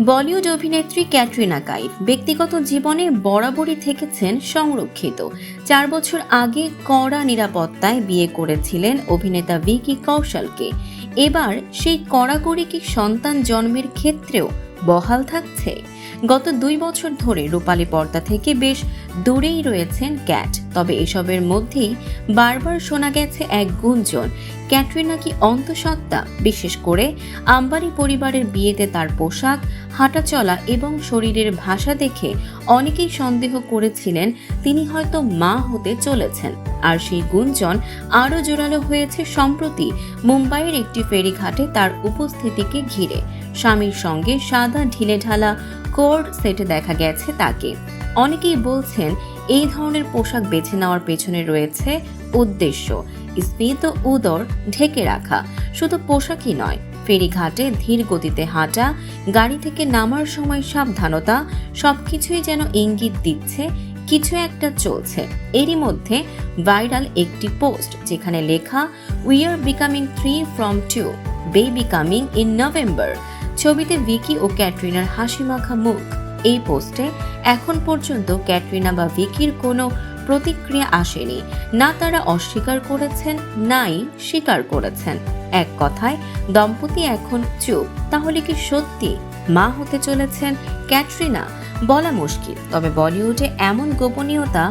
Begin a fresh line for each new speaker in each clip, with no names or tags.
বলিউড অভিনেত্রী ক্যাটরিনা কাইফ ব্যক্তিগত জীবনে বরাবরই থেকেছেন সংরক্ষিত। 4 বছর আগে কড়া নিরাপত্তায় বিয়ে করেছিলেন অভিনেতা ভিকি কৌশলকে। এবার সেই কড়াকড়ি কি সন্তান জন্মের ক্ষেত্রেও বহাল থাকছে? গত 2 বছর ধরে রূপালী পর্দা থেকে বেশ দূরেই রয়েছেন ক্যাট। তবে এসবের মধ্যেই বারবার শোনা গেছে এক গুঞ্জন, ক্যাটরিনা কি অন্তঃসত্ত্বা। বিশেষ করে আম্বানি পরিবারের বিয়েতে তার পোশাক, হাঁটাচলা এবং শরীরের ভাষা দেখে অনেকেই সন্দেহ করেছিলেন তিনি হয়তো মা হতে চলেছেন। আর সেই গুঞ্জন আরও জোরালো হয়েছে সম্প্রতি মুম্বাইয়ের একটি ফেরিঘাটে তার উপস্থিতিকে ঘিরে। স্বামীর সঙ্গে সাদা ঢিলেঢালা কোড সেটে দেখা গেছে তাকে। অনেকেই বলছেন এই ধরনের পোশাক বেছে নেওয়ার পেছনে রয়েছে উদ্দেশ্য, স্ফীত উদর ঢেকে রাখা। শুধু পোশাকই নয়, ফেরিঘাটে ধীর গতিতে হাঁটা, গাড়ি থেকে নামার সময় সাবধানতা, সবকিছুই যেন ইঙ্গিত দিচ্ছে কিছু একটা চলছে। এরই মধ্যে ভাইরাল একটি পোস্ট যেখানে লেখা, we are becoming 3 from 2, baby coming in November. ছবিতে ভিকি ও ক্যাটরিনার হাসিমাখা মুখ। এই পোস্টে এখন পর্যন্ত ক্যাটরিনা বা ভিকির কোনো প্রতিক্রিয়া আসেনি। না তারা অস্বীকার করেছেন, নাই স্বীকার করেছেন। এক কথায় দম্পতি এখন চুপ। তাহলে কি সত্যি মা হতে চলেছেন ক্যাটরিনা? বলা মুশকিল। তবে বলিউডে এমন গোপনীয়তা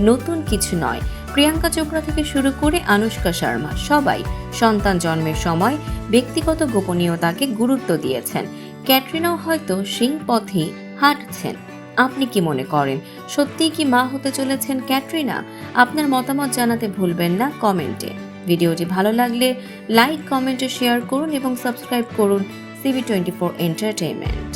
নতুন কিছু নয়। প্রিয়াঙ্কা চোপড়া থেকে শুরু করে আনুশকা শর্মা সবাই সন্তান জন্মের সময় ব্যক্তিগত গোপনীয়তাকে গুরুত্ব দিয়েছেন। ক্যাটরিনাও হয়তো সেই পথেই হাঁটছেন। আপনি কি মনে করেন, সত্যিই কি মা হতে চলেছেন ক্যাটরিনা? আপনার মতামত জানাতে ভুলবেন না কমেন্টে। ভিডিওটি ভালো লাগলে লাইক, কমেন্টে শেয়ার করুন এবং সাবস্ক্রাইব করুন CV24 এন্টারটেইনমেন্ট।